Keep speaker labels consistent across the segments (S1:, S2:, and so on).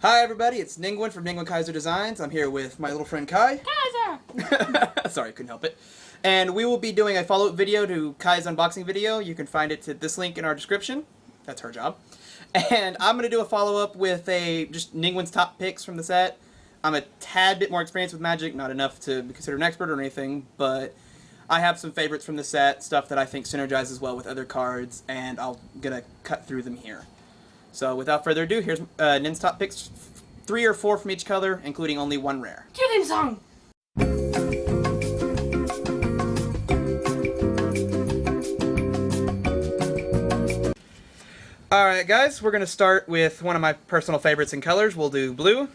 S1: Hi everybody, it's Ninguin from Ninguin Kaiser Designs. I'm here with my little friend Kai.
S2: Kaiser!
S1: Sorry, couldn't help it. And we will be doing a follow-up video to Kai's unboxing video. You can find it to this link in our description. That's her job. And I'm going to do a follow-up with just Ninguins Top Picks from the set. I'm a tad bit more experienced with Magic, not enough to be considered an expert or anything, but I have some favorites from the set, stuff that I think synergizes well with other cards, and I'm going to cut through them here. So without further ado, here's Nin's Top Picks, 3 or 4 from each color, including only 1 rare.
S2: Cue theme song!
S1: Alright guys, we're going to start with one of my personal favorites in colors. We'll do blue.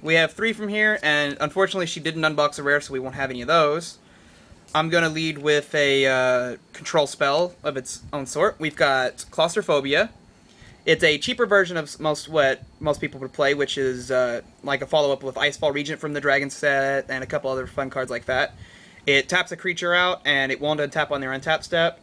S1: We have 3 from here, and unfortunately she didn't unbox a rare, so we won't have any of those. I'm going to lead with a control spell of its own sort. We've got Claustrophobia. It's a cheaper version of what most people would play, which is like a follow-up with Icefall Regent from the Dragon set and a couple other fun cards like that. It taps a creature out, and it won't untap on their untap step.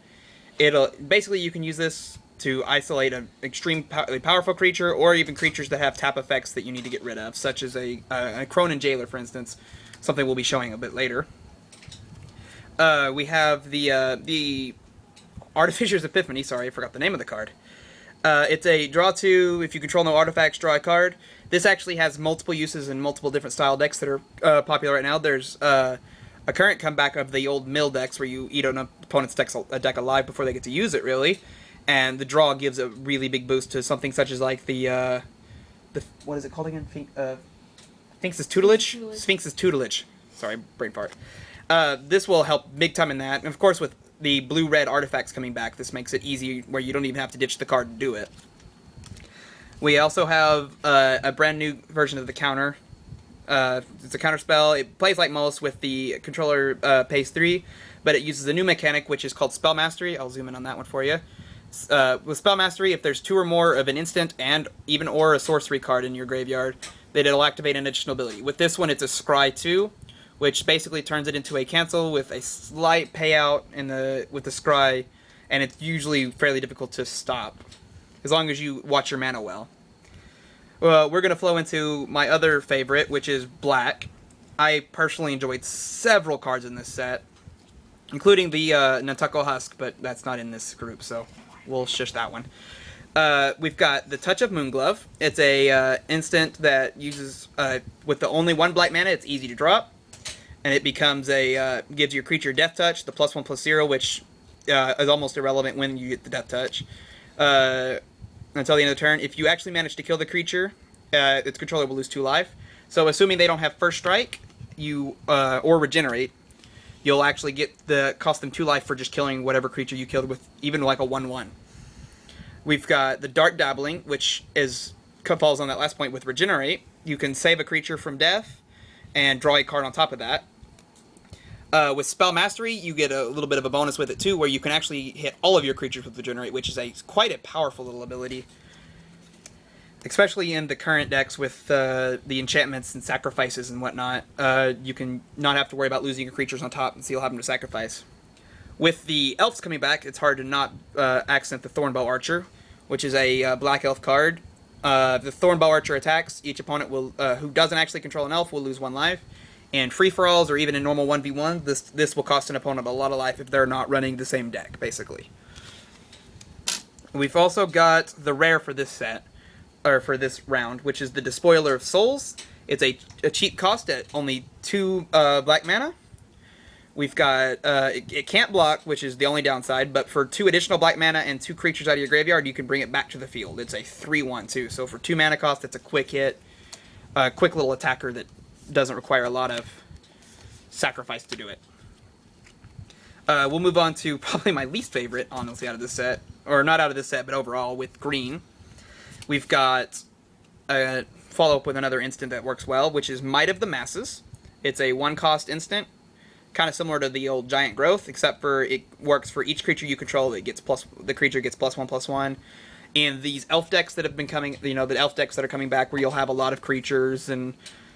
S1: Basically, you can use this to isolate an extremely powerful creature, or even creatures that have tap effects that you need to get rid of, such as a Cronin Jailer, for instance, something we'll be showing a bit later. We have the Artificer's Epiphany. Sorry, I forgot the name of the card. It's a draw 2, if you control no artifacts, draw a card. This actually has multiple uses in multiple different style decks that are popular right now. There's a current comeback of the old mill decks where you eat an opponent's deck alive before they get to use it, really. And the draw gives a really big boost to something such as like the what is it called again? Sphinx's Tutelage? Sphinx's Tutelage. Sorry, brain fart. This will help big time in that. And of course, with the blue-red artifacts coming back, this makes it easy where you don't even have to ditch the card to do it. We also have a brand new version of the counter. It's a counter spell. It plays like most with the controller pays 3, but it uses a new mechanic which is called Spell Mastery. I'll zoom in on that one for you. With Spell Mastery, if there's 2 or more of an instant and even or a sorcery card in your graveyard, then it'll activate an additional ability. With this one, it's a Scry 2. Which basically turns it into a cancel with a slight payout with the Scry, and it's usually fairly difficult to stop, as long as you watch your mana well. We're going to flow into my other favorite, which is black. I personally enjoyed several cards in this set, including the Nantucket Husk, but that's not in this group, so we'll shush that one. We've got the Touch of Moonglove. It's a instant that uses, with the only 1 black mana, it's easy to drop. And it becomes gives your creature Death Touch, the +1/+0, which is almost irrelevant when you get the Death Touch. Until the end of the turn. If you actually manage to kill the creature, its controller will lose 2 life. So assuming they don't have First Strike, or Regenerate, you'll actually cost them 2 life for just killing whatever creature you killed with, even like a 1/1. We've got the Dark Dabbling, which falls on that last point with Regenerate. You can save a creature from death and draw a card on top of that. With Spell Mastery, you get a little bit of a bonus with it too, where you can actually hit all of your creatures with Regenerate, which is quite a powerful little ability. Especially in the current decks with the enchantments and sacrifices and whatnot, you can not have to worry about losing your creatures on top, and so you'll have them to sacrifice. With the elves coming back, it's hard to not accent the Thornbow Archer, which is a black elf card. The Thornbow Archer attacks, each opponent who doesn't actually control an elf will lose 1 life. And free-for-alls, or even in normal 1v1, this will cost an opponent a lot of life if they're not running the same deck, basically. We've also got the rare for this set, or for this round, which is the Despoiler of Souls. It's a cheap cost at only 2 black mana. We've got, it can't block, which is the only downside, but for 2 additional black mana and 2 creatures out of your graveyard, you can bring it back to the field. It's a 3/1 too, so for 2 mana cost, it's a quick hit, a quick little attacker that doesn't require a lot of sacrifice to do it. We'll move on to probably my least favorite, honestly, out of this set, or not out of this set, but overall, with green. We've got a follow-up with another instant that works well, which is Might of the Masses. It's a 1-cost instant, kind of similar to the old Giant Growth, except for it works for each creature you control. The creature gets +1/+1. And these elf decks that have been coming, the elf decks that are coming back, where you'll have a lot of creatures and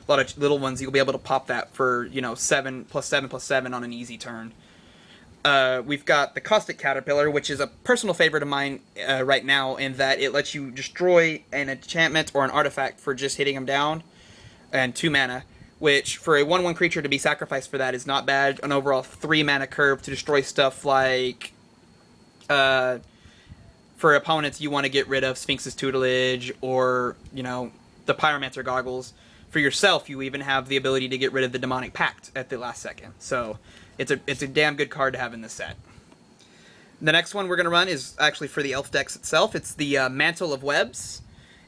S1: a lot of little ones, you'll be able to pop that for 7/7/7 on an easy turn. We've got the Caustic Caterpillar, which is a personal favorite of mine right now, in that it lets you destroy an enchantment or an artifact for just hitting them down, and 2 mana, which for a 1/1 creature to be sacrificed for that is not bad. An overall 3 mana curve to destroy stuff like, for opponents, you want to get rid of Sphinx's Tutelage or, the Pyromancer Goggles. For yourself, you even have the ability to get rid of the Demonic Pact at the last second. So it's a damn good card to have in this set. The next one we're going to run is actually for the Elf decks itself. It's the Mantle of Webs.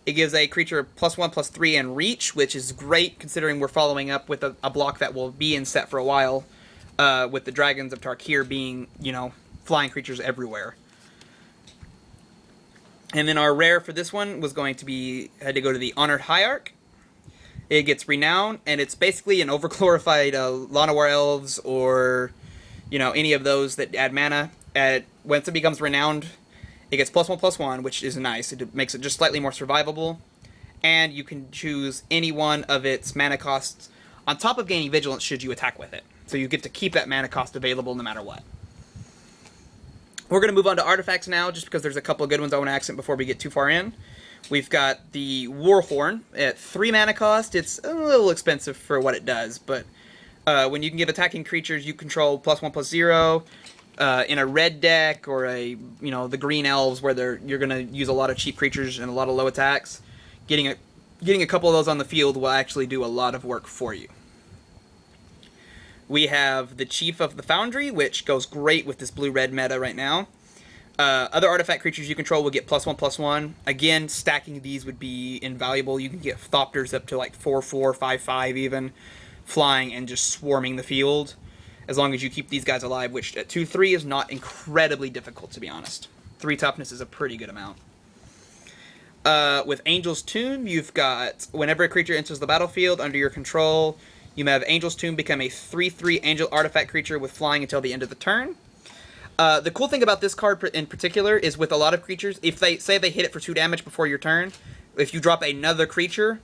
S1: It gives a creature +1/+3 and reach, which is great considering we're following up with a block that will be in set for a while, with the Dragons of Tarkir being, flying creatures everywhere. And then our rare for this one was had to go to the Honored Hierarch. It gets Renown, and it's basically an overglorified Llanowar Elves or, any of those that add mana. Once it becomes Renowned, it gets +1/+1, which is nice. It makes it just slightly more survivable. And you can choose any one of its mana costs on top of gaining Vigilance should you attack with it. So you get to keep that mana cost available no matter what. We're going to move on to artifacts now, just because there's a couple of good ones I want to accent before we get too far in. We've got the Warhorn at 3 mana cost. It's a little expensive for what it does, but when you can give attacking creatures you control +1/+0, in a red deck or the green elves where you're going to use a lot of cheap creatures and a lot of low attacks, getting a couple of those on the field will actually do a lot of work for you. We have the Chief of the Foundry, which goes great with this blue-red meta right now. Other artifact creatures you control will get +1/+1. Again, stacking these would be invaluable. You can get Thopters up to like 4/4, 5/5 even, flying and just swarming the field, as long as you keep these guys alive, which at 2/3 is not incredibly difficult, to be honest. 3 toughness is a pretty good amount. With Angel's Tomb, you've got whenever a creature enters the battlefield under your control, you may have Angel's Tomb become a 3/3 angel artifact creature with flying until the end of the turn. The cool thing about this card in particular is with a lot of creatures, if they hit it for 2 damage before your turn, if you drop another creature,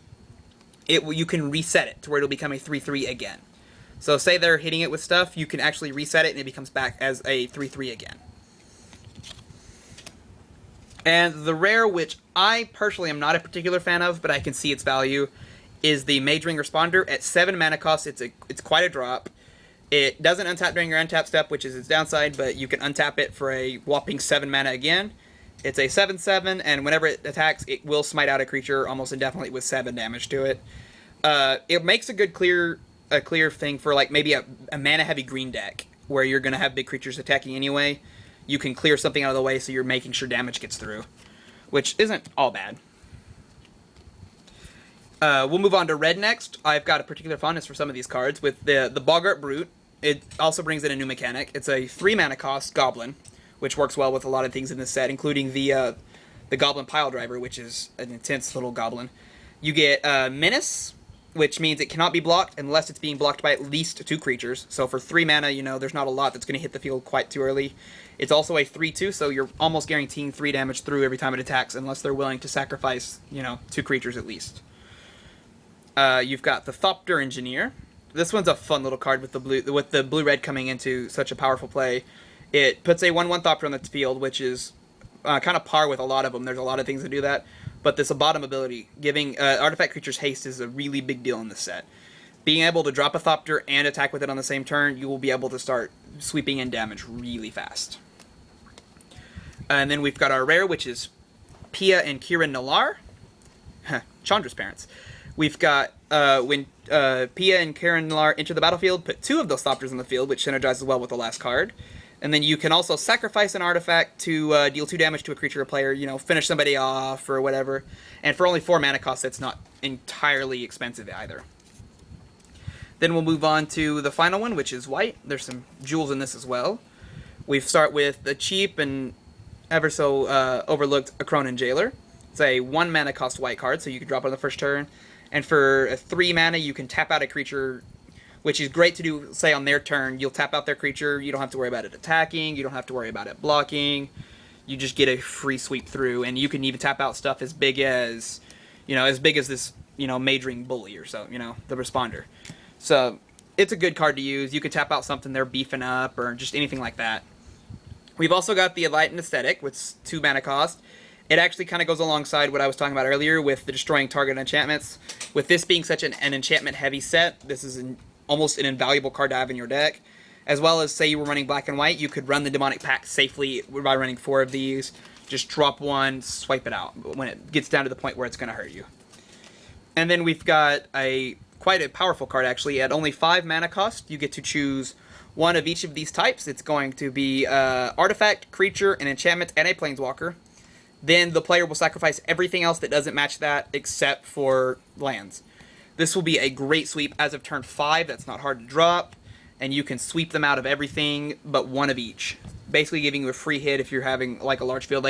S1: you can reset it to where it'll become a 3/3 again. So say they're hitting it with stuff, you can actually reset it and it becomes back as a 3/3 again. And the rare, which I personally am not a particular fan of, but I can see its value, is the Mage Ring Responder. At 7 mana cost, it's quite a drop. It doesn't untap during your untap step, which is its downside, but you can untap it for a whopping 7 mana again. It's a 7/7, and whenever it attacks, it will smite out a creature almost indefinitely with 7 damage to it. It makes a good clear thing for like maybe a mana-heavy green deck, where you're going to have big creatures attacking anyway. You can clear something out of the way so you're making sure damage gets through, which isn't all bad. We'll move on to red next. I've got a particular fondness for some of these cards. With the Boggart Brute, it also brings in a new mechanic. It's a 3 mana cost Goblin, which works well with a lot of things in this set, including the Goblin Pile Driver, which is an intense little goblin. You get Menace, which means it cannot be blocked unless it's being blocked by at least 2 creatures. So for 3 mana, there's not a lot that's going to hit the field quite too early. It's also a 3/2, so you're almost guaranteeing 3 damage through every time it attacks, unless they're willing to sacrifice, 2 creatures at least. You've got the Thopter Engineer. This one's a fun little card with the blue-red coming into such a powerful play. It puts a 1/1 Thopter on the field, which is kind of par with a lot of them. There's a lot of things that do that. But this bottom ability, giving artifact creatures haste, is a really big deal in this set. Being able to drop a Thopter and attack with it on the same turn, you will be able to start sweeping in damage really fast. And then we've got our rare, which is Pia and Kiran Nalar. Chandra's parents. We've got, when Pia and Kiran Nalar enter the battlefield, put 2 of those Thopters on the field, which synergizes well with the last card. And then you can also sacrifice an artifact to deal 2 damage to a creature or player, finish somebody off or whatever. And for only 4 mana cost, that's not entirely expensive either. Then we'll move on to the final one, which is white. There's some jewels in this as well. We start with the cheap and ever so overlooked Akronan Jailer. It's a 1 mana cost white card, so you can drop it on the first turn. And for a 3 mana, you can tap out a creature, which is great to do, say, on their turn. You'll tap out their creature. You don't have to worry about it attacking. You don't have to worry about it blocking. You just get a free sweep through, and you can even tap out stuff as big as this, Mage Ring Bully or so, the Responder. So it's a good card to use. You can tap out something they're beefing up or just anything like that. We've also got the Enlightened Aesthetic, with 2 mana cost. It actually kind of goes alongside what I was talking about earlier with the destroying target enchantments. With this being such an enchantment-heavy set, this is almost an invaluable card to have in your deck. As well as, say you were running black and white, you could run the Demonic Pact safely by running 4 of these. Just drop 1, swipe it out when it gets down to the point where it's going to hurt you. And then we've got quite a powerful card, actually. At only 5 mana cost, you get to choose 1 of each of these types. It's going to be Artifact, Creature, an Enchantment, and a Planeswalker. Then the player will sacrifice everything else that doesn't match that except for lands. This will be a great sweep as of turn 5. That's not hard to drop. And you can sweep them out of everything but 1 of each. Basically giving you a free hit if you're having like a large field.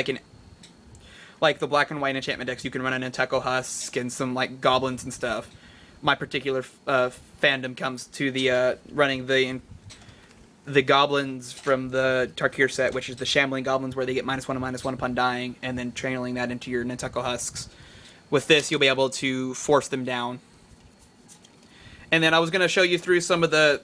S1: Like the black and white enchantment decks, you can run an Ninteco Husk and some like goblins and stuff. My particular fandom comes to the running the goblins from the Tarkir set, which is the Shambling Goblins, where they get -1 and -1 upon dying, and then channeling that into your Ninteco Husks. With this, you'll be able to force them down. And then I was going to show you through some of the...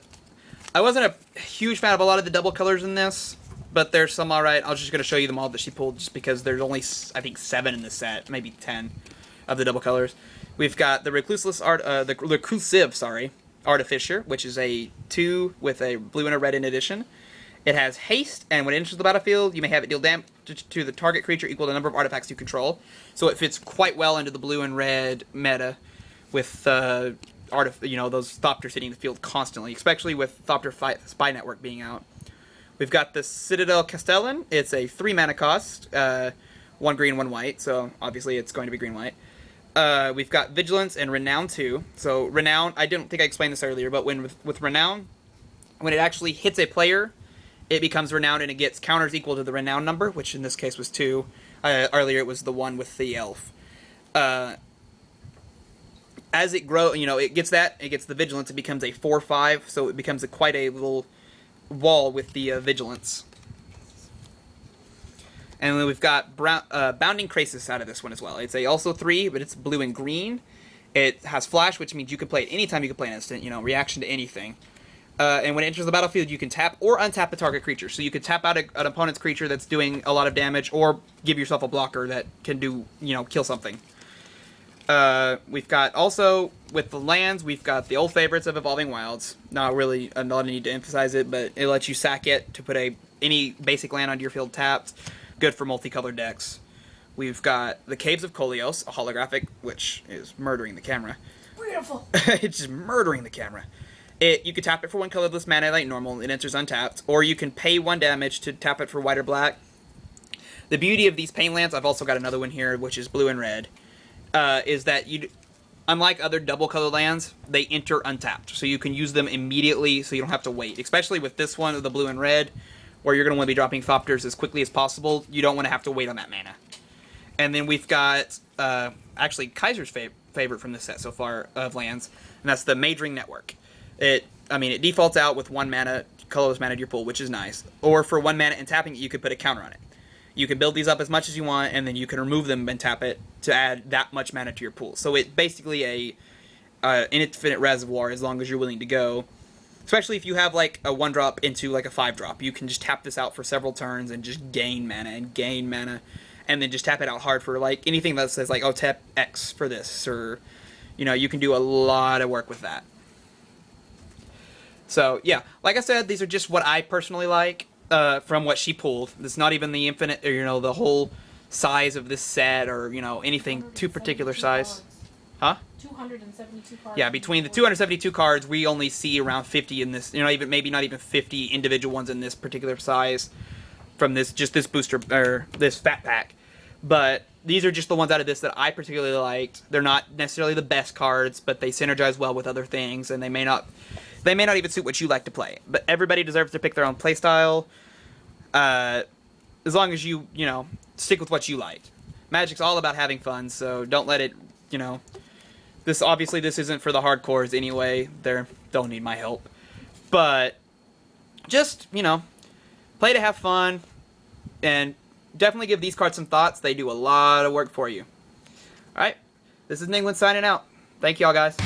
S1: I wasn't a huge fan of a lot of the double colors in this, but there's some alright. I was just going to show you them all that she pulled, just because there's only, I think, 7 in the set, maybe 10 of the double colors. We've got the Reclusive Artificer, which is a 2 with a blue and a red in addition. It has haste, and when it enters the battlefield, you may have it deal damage to the target creature equal to the number of artifacts you control. So it fits quite well into the blue and red meta with those Thopters hitting the field constantly, especially with Thopter Spy Network being out. We've got the Citadel Castellan. It's a 3 mana cost, 1 green, 1 white, so obviously it's going to be green-white. We've got Vigilance and Renown 2. So Renown, I didn't think I explained this earlier, but with Renown, when it actually hits a player, it becomes Renowned and it gets counters equal to the Renown number, which in this case was 2. Earlier it was the 1 with the elf. As it grows, it gets the Vigilance, it becomes a 4/5, so it becomes quite a little wall with the Vigilance. And then we've got Bounding Krasis out of this one as well. It's also 3, but it's blue and green. It has Flash, which means you can play it anytime you can play an instant, reaction to anything. And when it enters the battlefield, you can tap or untap a target creature. So you can tap out an opponent's creature that's doing a lot of damage, or give yourself a blocker that can do, kill something. We've got also, with the lands, we've got the old favorites of Evolving Wilds. Not really a need to emphasize it, but it lets you sack it to put any basic land onto your field tapped. Good for multicolored decks. We've got the Caves of Kolios, a holographic, which is murdering the camera.
S2: Beautiful.
S1: It's just murdering the camera. You can tap it for 1 colorless mana like normal. It enters untapped. Or you can pay 1 damage to tap it for white or black. The beauty of these pain lands, I've also got another one here, which is blue and red, is that unlike other double color lands, they enter untapped. So you can use them immediately, so you don't have to wait. Especially with this one, the blue and red, where you're going to want to be dropping Thopters as quickly as possible. You don't want to have to wait on that mana. And then we've got, actually, Kaiser's favorite from this set so far of lands, and that's the Majoring Network. It defaults out with 1 mana, colorless mana to your pool, which is nice. Or for 1 mana and tapping it, you could put a counter on it. You can build these up as much as you want, and then you can remove them and tap it to add that much mana to your pool. So it's basically an infinite reservoir as long as you're willing to go. Especially if you have like a 1-drop into like a 5-drop. You can just tap this out for several turns and just gain mana and gain mana. And then just tap it out hard for like anything that says like, oh, tap X for this. Or, you can do a lot of work with that. So, yeah. Like I said, these are just what I personally like from what she pulled. It's not even the infinite, or, the whole size of this set or, anything too particular size. Huh?
S2: 272 cards.
S1: Yeah, between the 272 cards, we only see around 50 in this, maybe not even 50 individual ones in this particular size from this booster, or this fat pack. But these are just the ones out of this that I particularly liked. They're not necessarily the best cards, but they synergize well with other things, and they may not even suit what you like to play. But everybody deserves to pick their own playstyle, as long as you, stick with what you like. Magic's all about having fun, so don't let it, This isn't for the hardcores anyway. Don't need my help. But just, play to have fun, and definitely give these cards some thoughts. They do a lot of work for you. Alright, this is Ninguins signing out. Thank y'all, guys.